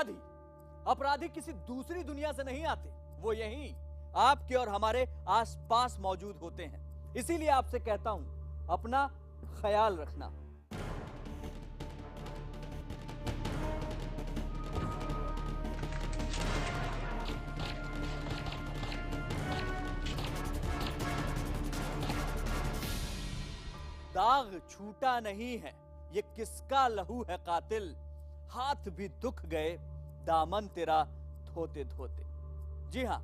अपराधी किसी दूसरी दुनिया से नहीं आते, वो यहीं आपके और हमारे आसपास मौजूद होते हैं। इसीलिए आपसे कहता हूं, अपना ख्याल रखना। दाग छूटा नहीं है, ये किसका लहू है कातिल, हाथ भी दुख गए दामन तेरा धोते धोते। जी हां,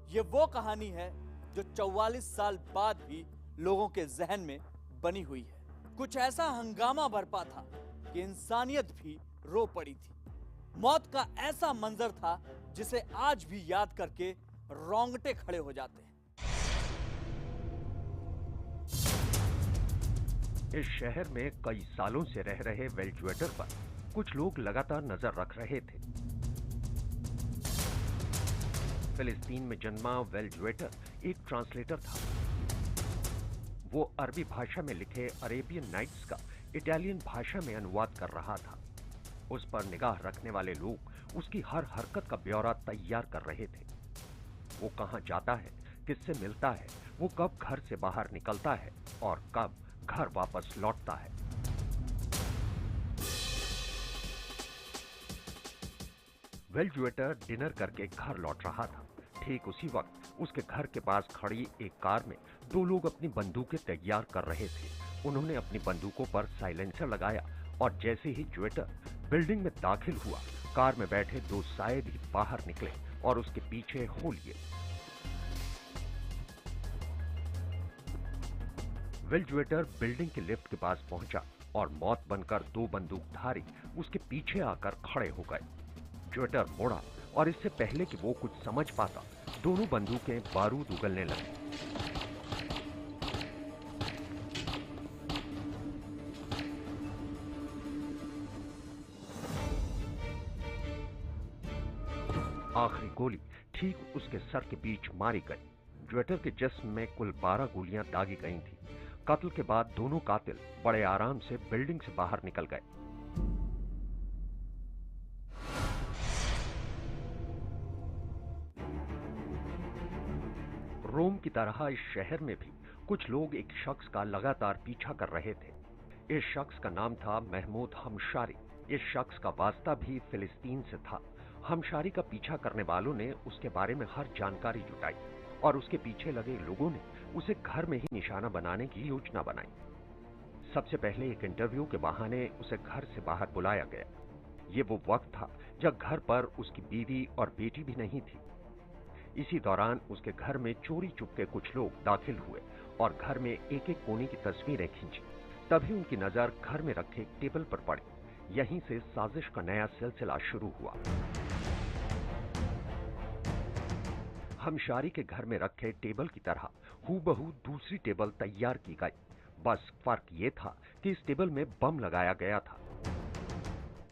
ये वो कहानी है जो 44 साल बाद भी लोगों के जहन में बनी हुई है। कुछ ऐसा हंगामा बरपा था कि इंसानियत भी रो पड़ी थी। मौत का ऐसा मंजर था जिसे आज भी याद करके रोंगटे खड़े हो जाते हैं। इस शहर में कई सालों से रह रहे वेल ज्वेटर पर कुछ लोग लगातार नजर रख रहे थे। फिलिस्तीन में जन्मा वेल ज्वेटर एक ट्रांसलेटर था। वो अरबी भाषा में लिखे अरेबियन नाइट्स का इटालियन भाषा में अनुवाद कर रहा था। उस पर निगाह रखने वाले लोग उसकी हर हरकत का ब्यौरा तैयार कर रहे थे। वो कहां जाता है, किससे मिलता है, वो कब घर से बाहर निकलता है और कब घर वापस लौटता है। वेल ज्वेटर डिनर करके घर लौट रहा था। ठीक उसी वक्त उसके घर के पास खड़ी एक कार में दो लोग अपनी बंदूकें तैयार कर रहे थे। उन्होंने अपनी बंदूकों पर साइलेंसर लगाया और जैसे ही ज्वेटर बिल्डिंग में दाखिल हुआ, कार में बैठे दो सायद ही बाहर निकले और उसके पीछे हो लिए। वेल ज्वेटर बिल्डिंग के लिफ्ट के पास पहुंचा और मौत बनकर दो बंदूकधारी उसके पीछे आकर खड़े हो गए। ज्वेटर मुड़ा और इससे पहले कि वो कुछ समझ पाता, दोनों बंदूकें बारूद उगलने लगी। आखिरी गोली ठीक उसके सर के बीच मारी गई। ज्वेटर के जिस्म में कुल 12 गोलियां दागी गई थी। कत्ल के बाद दोनों कातिल बड़े आराम से बिल्डिंग से बाहर निकल गए। रोम की तरह इस शहर में भी कुछ लोग एक शख्स का लगातार पीछा कर रहे थे। इस शख्स का नाम था महमूद हमशारी। इस शख्स का वास्ता भी फिलिस्तीन से था। हमशारी का पीछा करने वालों ने उसके बारे में हर जानकारी जुटाई और उसके पीछे लगे लोगों ने उसे घर में ही निशाना बनाने की योजना बनाई। सबसे पहले एक इंटरव्यू के बहाने उसे घर से बाहर बुलाया गया। ये वो वक्त था जब घर पर उसकी बीवी और बेटी भी नहीं थी। इसी दौरान उसके घर में चोरी चुपके कुछ लोग दाखिल हुए और घर में एक एक कोने की तस्वीरें खींची। तभी उनकी नजर घर में रखे टेबल पर पड़ी। यहीं से साजिश का नया सिलसिला शुरू हुआ। हमशारी के घर में रखे टेबल की तरह हूबहू दूसरी टेबल तैयार की गई। बस फर्क ये था कि इस टेबल में बम लगाया गया था।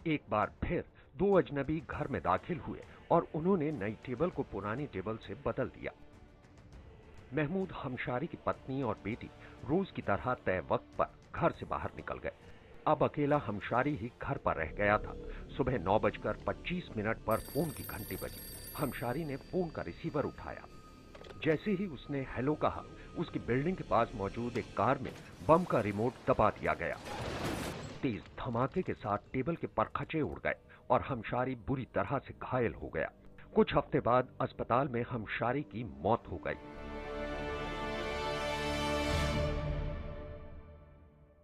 एक बार फिर दो अजनबी घर में दाखिल हुए और उन्होंने नई टेबल को पुरानी टेबल से बदल दिया। महमूद हमशारी की पत्नी और बेटी रोज की तरह तय वक्त पर घर से बाहर निकल गए। अब अकेला हमशारी ही घर पर रह गया था। सुबह 9:25 पर फोन की घंटी बजी। हमशारी ने फोन का रिसीवर उठाया। जैसे ही उसने हेलो कहा, उसकी बिल्डिंग के पास मौजूद एक कार में बम का रिमोट दबा दिया गया। तेज धमाके के साथ टेबल के परखचे उड़ गए और हमशारी बुरी तरह से घायल हो गया। कुछ हफ्ते बाद अस्पताल में हमशारी की मौत हो गई।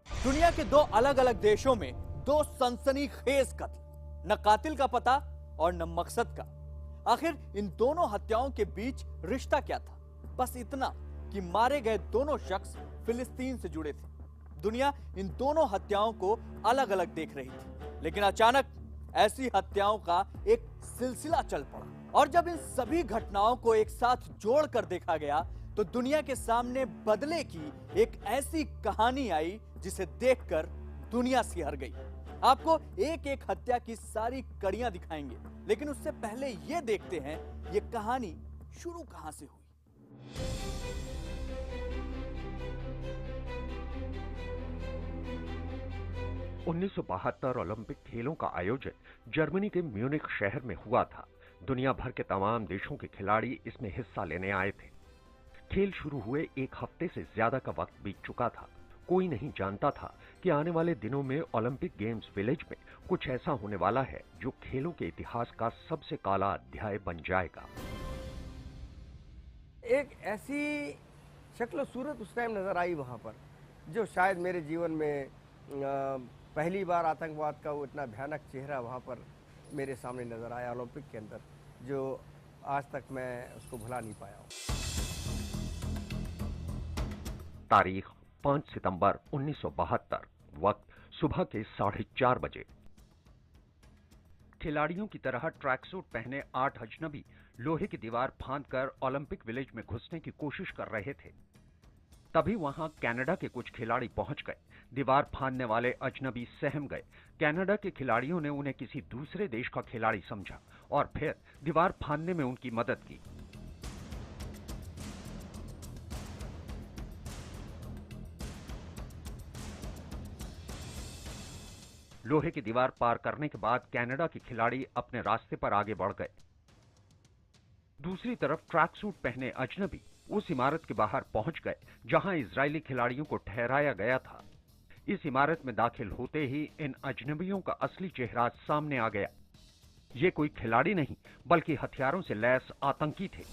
दुनिया के दो अलग अलग देशों में दो सनसनीखेज कत्ल, न कातिल का पता और न मकसद का। आखिर इन दोनों हत्याओं के बीच रिश्ता क्या था? बस इतना कि मारे गए दोनों शख्स फिलिस्तीन से जुड़े थे। दुनिया इन दोनों हत्याओं को अलग अलग देख रही थी, लेकिन अचानक ऐसी हत्याओं का एक सिलसिला चल पड़ा और जब इन सभी घटनाओं को एक साथ जोड़कर देखा गया तो दुनिया के सामने बदले की एक ऐसी कहानी आई जिसे देखकर दुनिया सिहर गई। आपको एक एक हत्या की सारी कड़ियां दिखाएंगे, लेकिन उससे पहले यह देखते हैं ये कहानी शुरू कहां से हुई। 1972 ओलंपिक खेलों का आयोजन जर्मनी के म्यूनिख शहर में हुआ था। दुनिया भर के तमाम देशों के खिलाड़ी इसमें हिस्सा लेने आए थे। खेल शुरू हुए एक हफ्ते से ज्यादा का वक्त बीत चुका था। कोई नहीं जानता था कि आने वाले दिनों में ओलंपिक गेम्स विलेज में कुछ ऐसा होने वाला है जो खेलों के इतिहास का सबसे काला अध्याय बन जाएगा। एक ऐसी शक्ल सूरत उस टाइम नज़र आई वहाँ पर, जो शायद मेरे जीवन में पहली बार आतंकवाद का वो इतना भयानक चेहरा वहाँ पर मेरे सामने नज़र आया ओलंपिक के अंदर, जो आज तक मैं उसको भुला नहीं पाया हूँ। तारीख 5 सितंबर 1972, वक्त सुबह के 4:30 बजे। खिलाड़ियों की तरह ट्रैक सूट पहने 8 अजनबी लोहे की दीवार फांदकर ओलंपिक विलेज में घुसने की कोशिश कर रहे थे। तभी वहां कनाडा के कुछ खिलाड़ी पहुंच गए। दीवार फांदने वाले अजनबी सहम गए। कनाडा के खिलाड़ियों ने उन्हें किसी दूसरे देश का खिलाड़ी समझा और फिर दीवार फांदने में उनकी मदद की। लोहे की दीवार पार करने के बाद कनाडा के खिलाड़ी अपने रास्ते पर आगे बढ़ गए। दूसरी तरफ ट्रैक सूट पहने अजनबी उस इमारत के बाहर पहुंच गए जहां इजरायली खिलाड़ियों को ठहराया गया था। इस इमारत में दाखिल होते ही इन अजनबियों का असली चेहरा सामने आ गया। ये कोई खिलाड़ी नहीं बल्कि हथियारों से लैस आतंकी थे।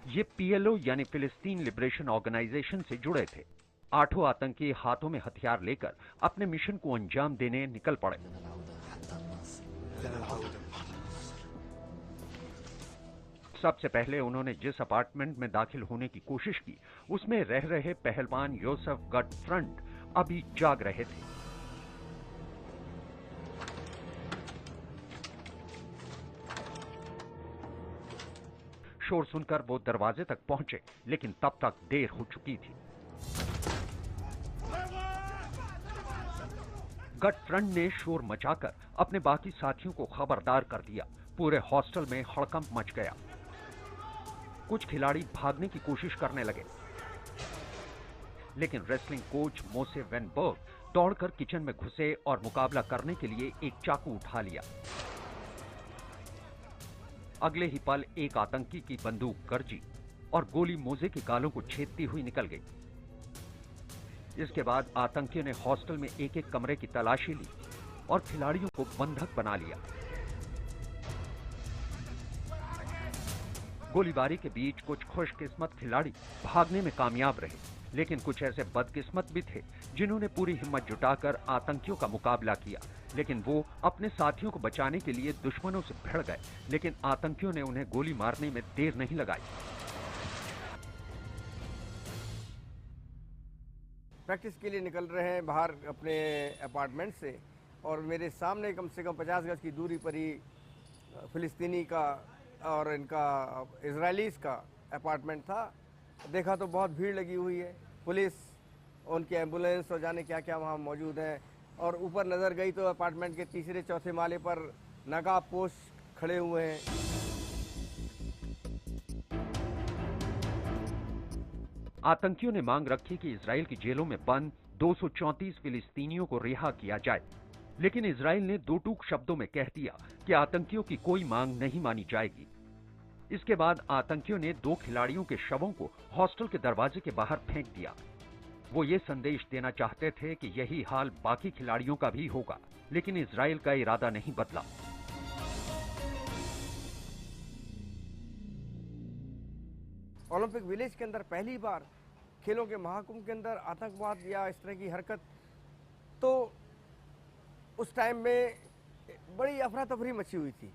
ये पीएलओ यानी फिलिस्तीन लिबरेशन ऑर्गेनाइजेशन से जुड़े थे। 8 आतंकी हाथों में हथियार लेकर अपने मिशन को अंजाम देने निकल पड़े। सबसे पहले उन्होंने जिस अपार्टमेंट में दाखिल होने की कोशिश की, उसमें रह रहे पहलवान योसेफ गटफ्रंड अभी जाग रहे थे। शोर सुनकर वो दरवाजे तक पहुंचे, लेकिन तब तक देर हो चुकी थी। गटफ्रंड ने शोर मचाकर अपने बाकी साथियों को खबरदार कर दिया। पूरे हॉस्टल में हड़कंप मच गया। कुछ खिलाड़ी भागने की कोशिश करने लगे, लेकिन रेसलिंग कोच मोसे वेनबर्ग दौड़कर किचन में घुसे और मुकाबला करने के लिए एक चाकू उठा लिया। अगले ही पल एक आतंकी की बंदूक गरजी और गोली मोजे के गालों को छेदती हुई निकल गई। इसके बाद आतंकियों ने हॉस्टल में एक-एक कमरे की तलाशी ली और खिलाड़ियों को बंधक बना लिया। गोलीबारी के बीच कुछ खुशकिस्मत खिलाड़ी भागने में कामयाब रहे, लेकिन कुछ ऐसे बदकिस्मत भी थे जिन्होंने पूरी हिम्मत जुटाकर आतंकियों का मुकाबला किया, लेकिन वो अपने साथियों को बचाने के लिए दुश्मनों से भिड़ गए, लेकिन आतंकियों ने उन्हें गोली मारने में देर नहीं लगाई। प्रैक्टिस के लिए निकल रहे हैं बाहर अपने अपार्टमेंट से, और मेरे सामने कम से कम 50 गज की दूरी पर ही फिलिस्तीनी का और इनका इजरायलीज का अपार्टमेंट था। देखा तो बहुत भीड़ लगी हुई है, पुलिस, उनके एम्बुलेंस और जाने क्या क्या वहाँ मौजूद हैं। और ऊपर नज़र गई तो अपार्टमेंट के तीसरे चौथे माले पर नकाब पोश खड़े हुए हैं। आतंकियों ने मांग रखी कि इजराइल की जेलों में बंद 234 फिलिस्तीनियों को रिहा किया जाए, लेकिन इजराइल ने दो टूक शब्दों में कह दिया कि आतंकियों की कोई मांग नहीं मानी जाएगी। इसके बाद आतंकियों ने 2 खिलाड़ियों के शवों को हॉस्टल के दरवाजे के बाहर फेंक दिया। वो ये संदेश देना चाहते थे कि यही हाल बाकी खिलाड़ियों का भी होगा, लेकिन इजराइल का इरादा नहीं बदला। ओलंपिक विलेज के अंदर पहली बार खेलों के महाकुंभ के अंदर आतंकवाद या इस तरह की हरकत, तो उस टाइम में बड़ी अफरा तफरी मची हुई थी।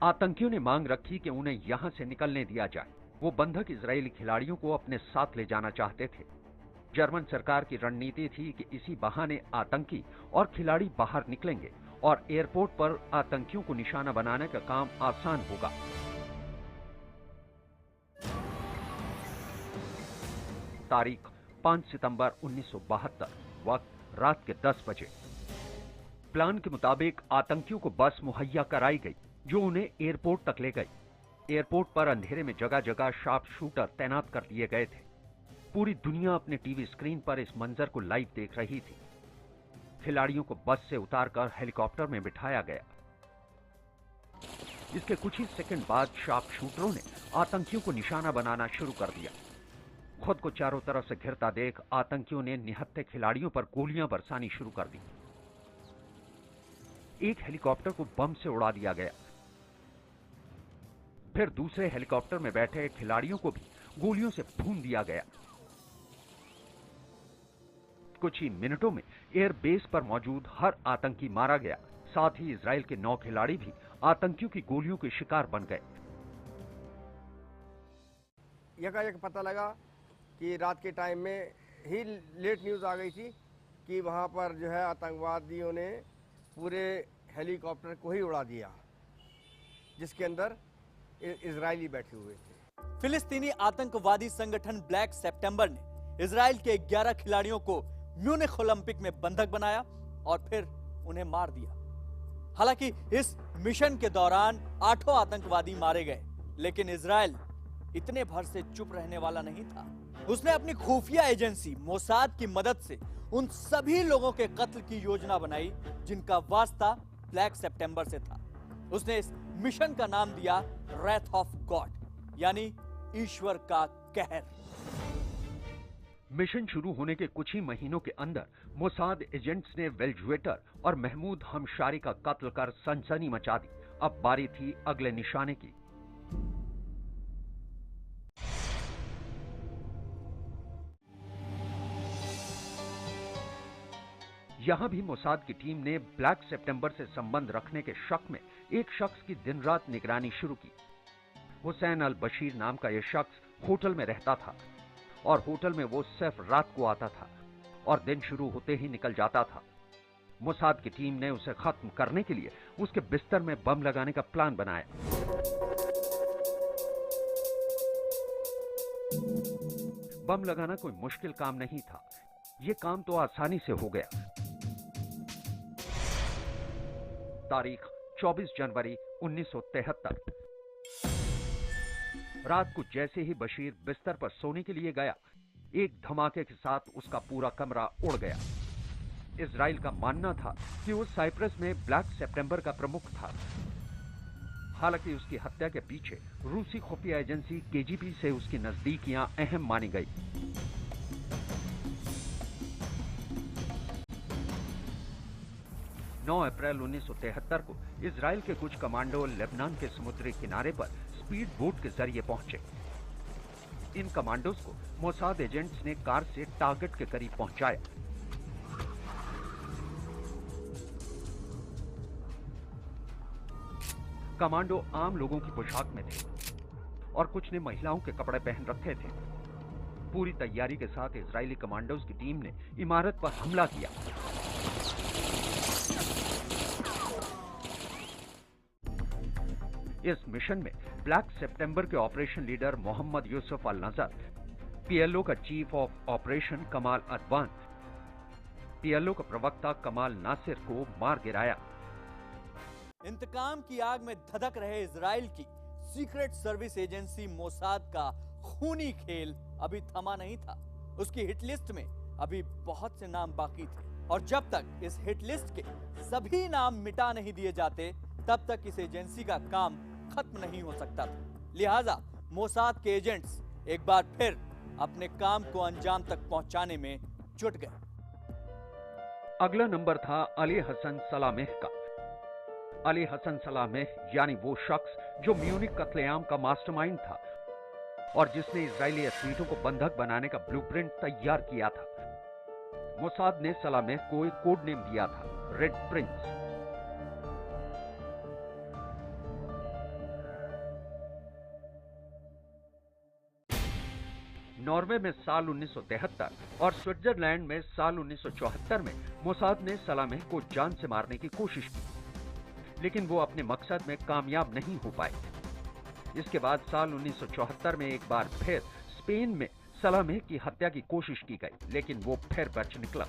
आतंकियों ने मांग रखी कि उन्हें यहां से निकलने दिया जाए। वो बंधक इजरायली खिलाड़ियों को अपने साथ ले जाना चाहते थे। जर्मन सरकार की रणनीति थी कि इसी बहाने आतंकी और खिलाड़ी बाहर निकलेंगे और एयरपोर्ट पर आतंकियों को निशाना बनाने का काम आसान होगा। तारीख 5 सितंबर 1972, वक्त रात के 10 बजे। प्लान के मुताबिक आतंकियों को बस मुहैया कराई गई जो उन्हें एयरपोर्ट तक ले गई। एयरपोर्ट पर अंधेरे में जगह जगह शार्प शूटर तैनात कर दिए गए थे। पूरी दुनिया अपने टीवी स्क्रीन पर इस मंजर को लाइव देख रही थी। खिलाड़ियों को बस से उतारकर हेलीकॉप्टर में बिठाया गया। इसके कुछ ही सेकंड बाद शार्प शूटरों ने आतंकियों को निशाना बनाना शुरू कर दिया। खुद को चारों तरफ से घिरता देख आतंकियों ने निहत्थे खिलाड़ियों पर गोलियां बरसानी शुरू कर दी। एक हेलीकॉप्टर को बम से उड़ा दिया गया। फिर दूसरे हेलीकॉप्टर में बैठे खिलाड़ियों को भी गोलियों से भून दिया गया। कुछ ही मिनटों में एयरबेस पर मौजूद हर आतंकी मारा गया। साथ ही इजराइल के 9 खिलाड़ी भी आतंकियों की गोलियों के शिकार बन गए। यकायक पता लगा कि रात के टाइम में ही लेट न्यूज़ आ गई थी कि वहाँ पर जो है आतंकवादियों ने पूरे हेलीकॉप्टर को ही उड़ा दिया, जिसके अंदर इजरायली बैठे हुए थे। फिलिस्तीनी आतंकवादी संगठन ब्लैक सितंबर ने इजराइल के 11 खिलाड़ियों को म्यूनिख ओलंपिक में बंधक बनाया और फिर उन्हें मार दिया। हालांकि इस मिशन के दौरान 8 आतंकवादी मारे गए, लेकिन इजराइल इतने भर से चुप रहने वाला नहीं था। उसने अपनी खुफिया एजेंसी मोसाद की मदद से उन सभी लोगों के कत्ल की योजना बनाई जिनका वास्ता ब्लैक सितंबर से था। उसने इस मिशन का नाम दिया रेथ ऑफ गॉड, यानी ईश्वर का कहर। मिशन शुरू होने के कुछ ही महीनों के अंदर मोसाद एजेंट्स ने वेल्जुएटर और महमूद हमशारी का कत्ल कर सनसनी मचा दी। अब बारी थी अगले निशाने की। यहां भी मोसाद की टीम ने ब्लैक सितंबर से संबंध रखने के शक में एक शख्स की दिन रात निगरानी शुरू की। हुसैन अल बशीर नाम का यह शख्स होटल में रहता था और होटल में वो सिर्फ रात को आता था और दिन शुरू होते ही निकल जाता था। मोसाद की टीम ने उसे खत्म करने के लिए उसके बिस्तर में बम लगाने का प्लान बनाया। बम लगाना कोई मुश्किल काम नहीं था। यह काम तो आसानी से हो गया। तारीख 24 जनवरी 1973। रात को जैसे ही बशीर बिस्तर पर सोने के लिए गया, एक धमाके के साथ उसका पूरा कमरा उड़ गया। इजराइल का मानना था कि वो साइप्रस में ब्लैक सितंबर का प्रमुख था। हालांकि उसकी हत्या के पीछे रूसी खुफिया एजेंसी केजीबी से उसकी नजदीकियां अहम मानी गई। अप्रैल 1973 को इजराइल के कुछ कमांडो लेबनान के समुद्री किनारे पर स्पीड बोट के जरिए पहुंचे। इन कमांडोज को मोसाद एजेंट्स ने कार से टारगेट के करीब पहुंचाया। कमांडो आम लोगों की पोशाक में थे और कुछ ने महिलाओं के कपड़े पहन रखे थे। पूरी तैयारी के साथ इजरायली कमांडोज की टीम ने इमारत पर हमला किया। इस मिशन में ब्लैक सितंबर के ऑपरेशन लीडर मोहम्मद यूसुफ अल नजर, पीएलओ का चीफ ऑफ ऑपरेशन कमाल अदवान, पीएलओ का प्रवक्ता कमाल नासिर को मार गिराया। इंतकाम की आग में धधक रहे इजराइल की सीक्रेट सर्विस एजेंसी मोसाद का खूनी खेल अभी थमा नहीं था। उसकी हिट लिस्ट में अभी बहुत से नाम बाकी थे और जब तक इस हिट लिस्ट के सभी नाम मिटा नहीं दिए जाते, तब तक इस एजेंसी का काम खत्म नहीं हो सकता था। लिहाजा मोसाद के एजेंट्स एक बार फिर अपने काम को अंजाम तक पहुंचाने में जुट गए। अगला नंबर था अली हसन सलामेह का। अली हसन सलामेह यानी वो शख्स जो म्यूनिख कत्लेआम का मास्टरमाइंड था और जिसने इजरायली एथलीटों को बंधक बनाने का ब्लूप्रिंट तैयार किया था। मोसाद ने सलामेह को एक कोड नेम दिया था, रेड प्रिंस। नॉर्वे में साल 1973 और स्विट्जरलैंड में साल 1974 में मोसाद ने सलामेह को जान से मारने की कोशिश की, लेकिन वो अपने मकसद में कामयाब नहीं हो पाए। इसके बाद साल 1974 में एक बार फिर स्पेन में सलामेह की हत्या की कोशिश की गई, लेकिन वो फिर बच निकला।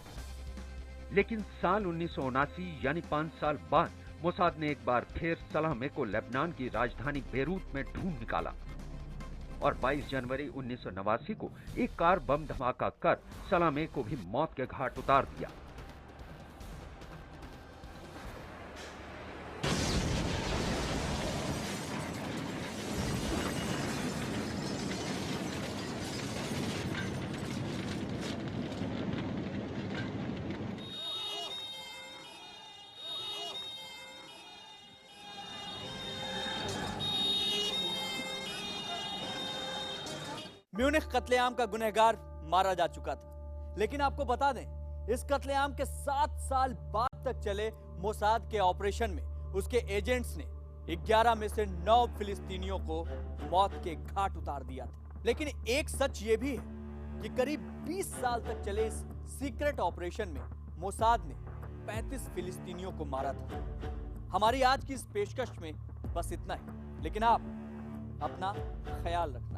लेकिन साल 1979 यानी 5 साल बाद मोसाद ने एक बार फिर सलामे को लेबनान की राजधानी बेरूत में ढूंढ निकाला और 22 जनवरी 1989 को एक कार बम धमाका कर सलामे को भी मौत के घाट उतार दिया। म्यूनिख कत्लेआम का गुनहगार मारा जा चुका था, लेकिन आपको बता दें इस कत्लेआम के 7 साल बाद तक चले मोसाद के ऑपरेशन में उसके एजेंट्स ने 11 में से 9 फिलिस्तीनियों को मौत के घाट उतार दिया था। लेकिन एक सच ये भी है कि करीब 20 साल तक चले इस सीक्रेट ऑपरेशन में मोसाद ने 35 फिलिस्तीनियों को मारा था। हमारी आज की इस पेशकश में बस इतना ही, लेकिन आप अपना ख्याल रखें।